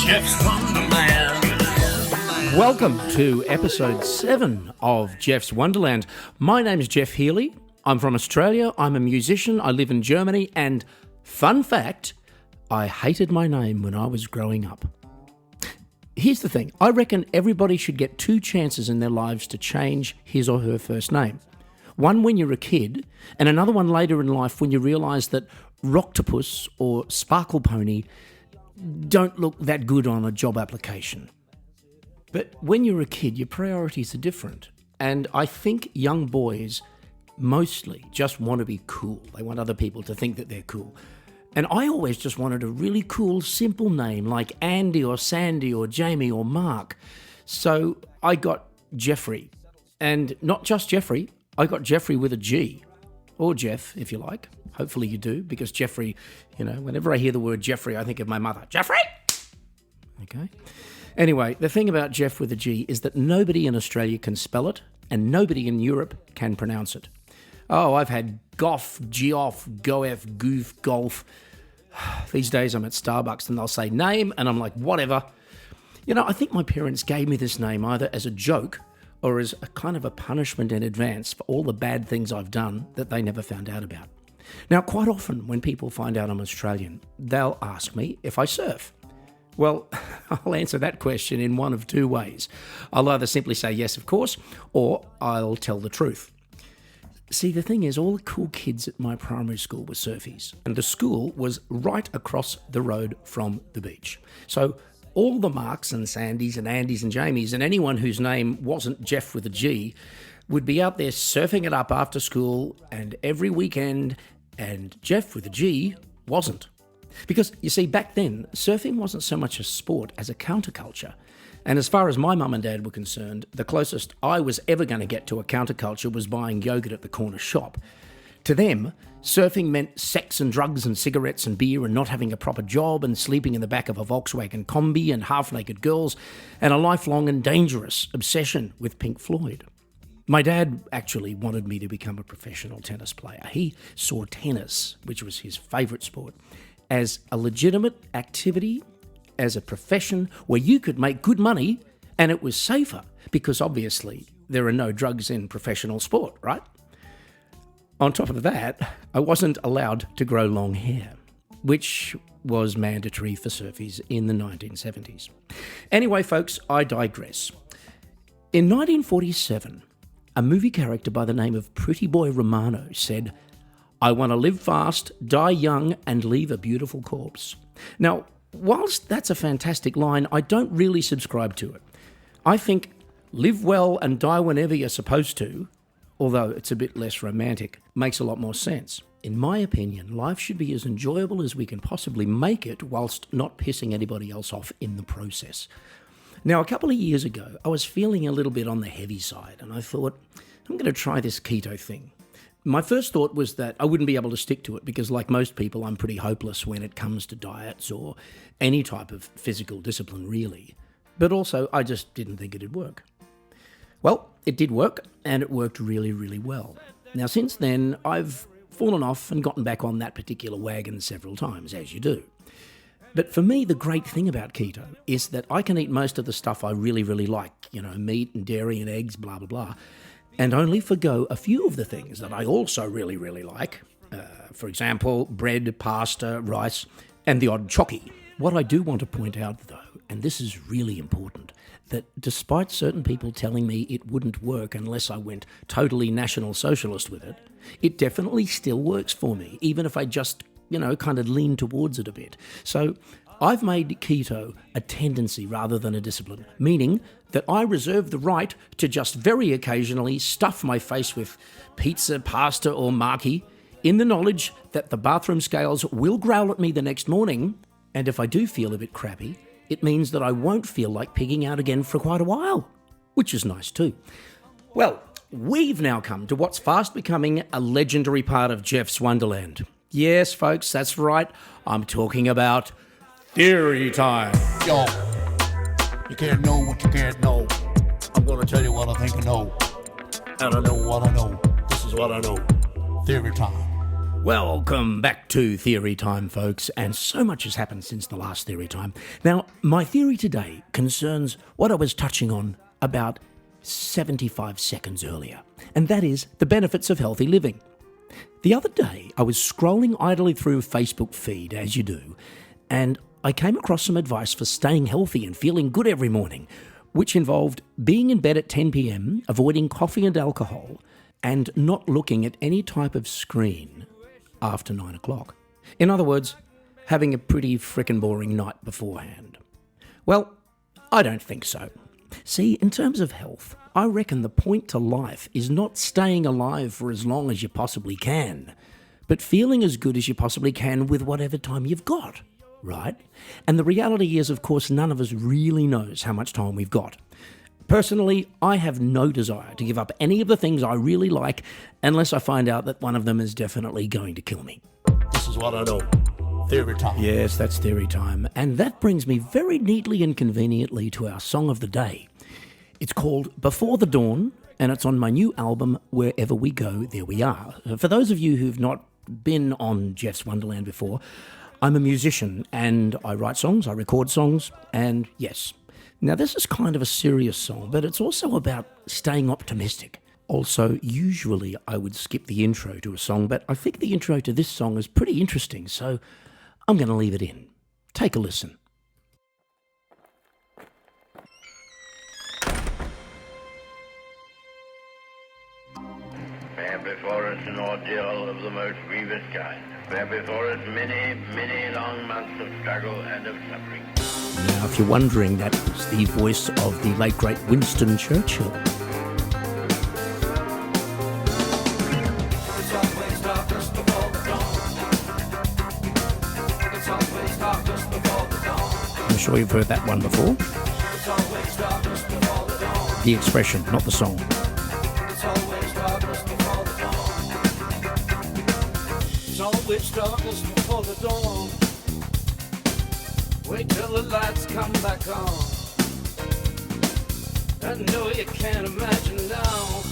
Geoff's Wonderland. Welcome to episode 7 of Geoff's Wonderland. My name is Geoff Healy. I'm from Australia. I'm a musician. I live in Germany. And fun fact, I hated my name when I was growing up. Here's the thing. I reckon everybody should get 2 chances in their lives to change his or her first name. One when you're a kid, and another one later in life when you realise that Rocktopus or Sparkle Pony don't look that good on a job application. But when you're a kid, your priorities are different. And I think young boys mostly just want to be cool. They want other people to think that they're cool. And I always just wanted a really cool, simple name like Andy or Sandy or Jamie or Mark. So I got Jeffrey. And not just Jeffrey, I got Jeffrey with a G. Or Geoff, if you like. Hopefully you do, because Jeffrey, whenever I hear the word Jeffrey, I think of my mother. Jeffrey! Okay. Anyway, the thing about Geoff with a G is that nobody in Australia can spell it, and nobody in Europe can pronounce it. Oh, I've had Goff, Geoff, Goef, Goof, Golf. These days I'm at Starbucks and they'll say name, and I'm like, whatever. I think my parents gave me this name either as a joke or as a kind of a punishment in advance for all the bad things I've done that they never found out about. Now, quite often when people find out I'm Australian, they'll ask me if I surf. Well, I'll answer that question in one of 2 ways. I'll either simply say yes, of course, or I'll tell the truth. See, the thing is, all the cool kids at my primary school were surfies, and the school was right across the road from the beach. So all the Marks and Sandys and Andys and Jamies and anyone whose name wasn't Geoff with a G would be out there surfing it up after school and every weekend, and Geoff with a G wasn't. Because, you see, back then, surfing wasn't so much a sport as a counterculture. And as far as my mum and dad were concerned, the closest I was ever going to get to a counterculture was buying yogurt at the corner shop. To them, surfing meant sex and drugs and cigarettes and beer and not having a proper job and sleeping in the back of a Volkswagen Combi and half-naked girls and a lifelong and dangerous obsession with Pink Floyd. My dad actually wanted me to become a professional tennis player. He saw tennis, which was his favourite sport, as a legitimate activity, as a profession where you could make good money, and it was safer because obviously there are no drugs in professional sport, right? On top of that, I wasn't allowed to grow long hair, which was mandatory for surfies in the 1970s. Anyway, folks, I digress. In 1947, a movie character by the name of Pretty Boy Romano said, "I want to live fast, die young, and leave a beautiful corpse." Now, whilst that's a fantastic line, I don't really subscribe to it. I think live well and die whenever you're supposed to, although it's a bit less romantic, makes a lot more sense. In my opinion, life should be as enjoyable as we can possibly make it whilst not pissing anybody else off in the process. Now, a couple of years ago, I was feeling a little bit on the heavy side, and I thought, I'm going to try this keto thing. My first thought was that I wouldn't be able to stick to it because, like most people, I'm pretty hopeless when it comes to diets or any type of physical discipline, really. But also, I just didn't think it'd work. Well, it did work, and it worked really, really well. Now, since then, I've fallen off and gotten back on that particular wagon several times, as you do. But for me, the great thing about keto is that I can eat most of the stuff I really, really like, meat and dairy and eggs, blah, blah, blah, and only forgo a few of the things that I also really, really like. For example, bread, pasta, rice, and the odd chocky. What I do want to point out, though, and this is really important, that despite certain people telling me it wouldn't work unless I went totally National Socialist with it, it definitely still works for me, even if I just, kind of lean towards it a bit. So I've made keto a tendency rather than a discipline, meaning that I reserve the right to just very occasionally stuff my face with pizza, pasta, or maki in the knowledge that the bathroom scales will growl at me the next morning, and if I do feel a bit crappy, it means that I won't feel like pigging out again for quite a while, which is nice too. Well, we've now come to what's fast becoming a legendary part of Geoff's Wonderland. Yes, folks, that's right. I'm talking about theory time. Yo, you can't know what you can't know. I'm gonna tell you what I think I know. And I know what I know. This is what I know. Theory time. Welcome back to Theory Time, folks, and so much has happened since the last Theory Time. Now, my theory today concerns what I was touching on about 75 seconds earlier, and that is the benefits of healthy living. The other day, I was scrolling idly through Facebook feed, as you do, and I came across some advice for staying healthy and feeling good every morning, which involved being in bed at 10 p.m, avoiding coffee and alcohol, and not looking at any type of screen after 9 o'clock. In other words, having a pretty frickin' boring night beforehand. Well, I don't think so. See, in terms of health, I reckon the point to life is not staying alive for as long as you possibly can, but feeling as good as you possibly can with whatever time you've got, right? And the reality is, of course, none of us really knows how much time we've got. Personally, I have no desire to give up any of the things I really like unless I find out that one of them is definitely going to kill me. This is what I know. Theory time. Yes, that's Theory Time. And that brings me very neatly and conveniently to our song of the day. It's called Before the Dawn, and it's on my new album, Wherever We Go, There We Are. For those of you who've not been on Geoff's Wonderland before, I'm a musician and I write songs, I record songs, and yes. Now, this is kind of a serious song, but it's also about staying optimistic. Also, usually I would skip the intro to a song, but I think the intro to this song is pretty interesting, so I'm going to leave it in. Take a listen. Bear before us an ordeal of the most grievous kind. Bear before us many, many long months of struggle and of suffering. Now, if you're wondering, that was the voice of the late, great Winston Churchill. I'm sure you've heard that one before. The expression, not the song. It's always darkness before the dawn. Wait till the lights come back on. I know you can't imagine now.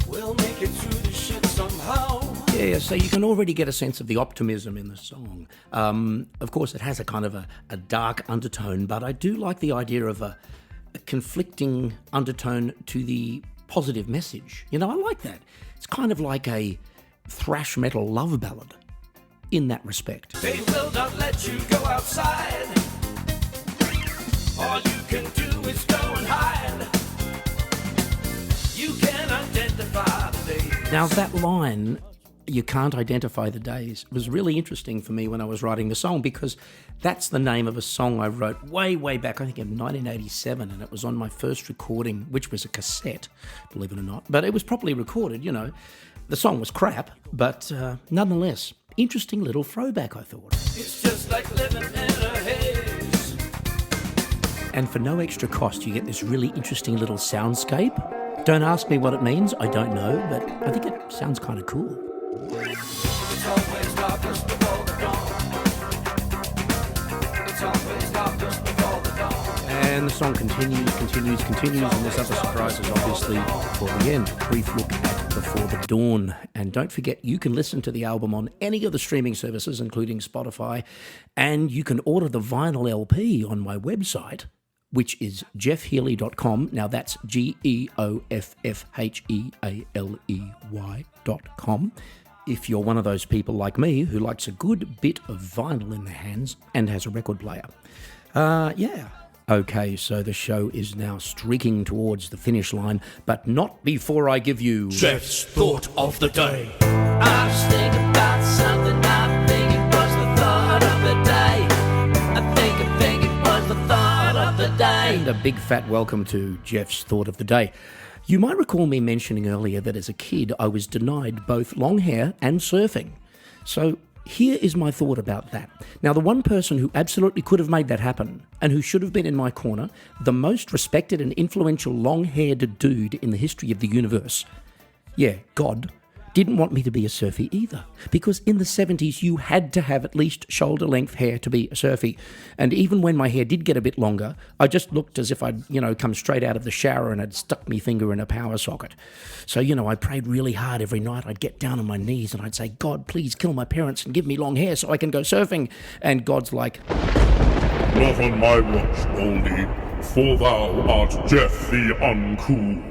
We'll make it through the shit somehow. Yeah, so you can already get a sense of the optimism in the song. Of course, it has a kind of a dark undertone, but I do like the idea of a conflicting undertone to the positive message. You know, I like that. It's kind of like a thrash metal love ballad in that respect. They will not let you go outside. All you can do is go and hide. You can identify the days. Now, that line, you can't identify the days, was really interesting for me when I was writing the song, because that's the name of a song I wrote way, way back, I think in 1987, and it was on my first recording, which was a cassette, believe it or not. But it was properly recorded, you know. The song was crap, but nonetheless, interesting little throwback, I thought. It's just like living in a haze. And for no extra cost, you get this really interesting little soundscape. Don't ask me what it means, I don't know, but I think it sounds kind of cool. It's always darkest before the dawn. It's always darkest before the dawn. And the song continues, and there's other surprises, obviously, for the end. Brief look at Before the Dawn. And don't forget, you can listen to the album on any of the streaming services, including Spotify, and you can order the vinyl LP on my website, which is geoffhealy.com. Now, that's geoffhealy.com. If you're one of those people like me who likes a good bit of vinyl in their hands and has a record player. Yeah. Okay, so the show is now streaking towards the finish line, but not before I give you Geoff's thought of the day. I was thinking about something. I think it was the thought of the day. I think it was the thought of the day. And a big fat welcome to Geoff's Thought of the Day. You might recall me mentioning earlier that as a kid I was denied both long hair and surfing. So here is my thought about that. Now, the one person who absolutely could have made that happen and who should have been in my corner, the most respected and influential long-haired dude in the history of the universe. Yeah, God. didn't want me to be a surfie either, because in the 70s you had to have at least shoulder-length hair to be a surfie. And even when my hair did get a bit longer, I just looked as if I'd, come straight out of the shower and had stuck my finger in a power socket. So, I prayed really hard every night. I'd get down on my knees and I'd say, God, please kill my parents and give me long hair so I can go surfing. And God's like, not on my watch, oldie, for thou art Geoff the uncool.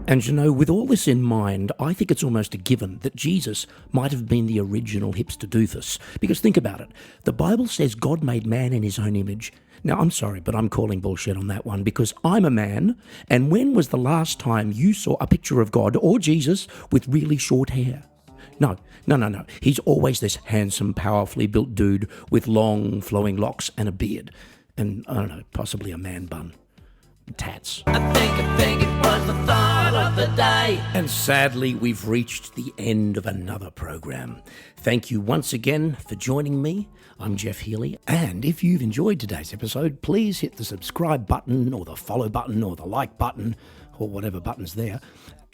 And with all this in mind, I think it's almost a given that Jesus might have been the original hipster doofus. Because think about it. The Bible says God made man in his own image. Now, I'm sorry, but I'm calling bullshit on that one because I'm a man. And when was the last time you saw a picture of God or Jesus with really short hair? No. He's always this handsome, powerfully built dude with long, flowing locks and a beard. And, I don't know, possibly a man bun. Tats. I think it was the thought of the day. And sadly, we've reached the end of another program. Thank you once again for joining me. I'm Geoff Healy, and if you've enjoyed today's episode, please hit the subscribe button or the follow button or the like button or whatever button's there,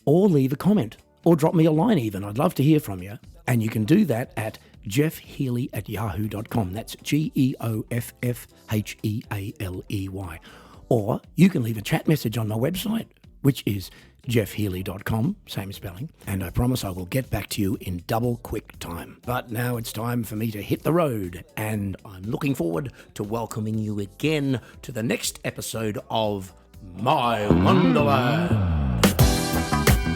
or leave a comment or drop me a line even. I'd love to hear from you. And you can do that at geoffhealy@yahoo.com. That's GeoffHealey. Or you can leave a chat message on my website, which is geoffhealy.com, same spelling, and I promise I will get back to you in double quick time. But now it's time for me to hit the road, and I'm looking forward to welcoming you again to the next episode of My Wonderland.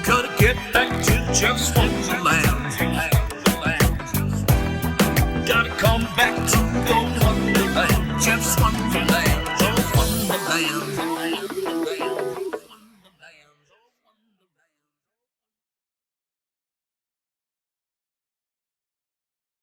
Gotta get back to Geoff's Wonderland. Gotta come back to the Wonderland. Geoff's Wonderland.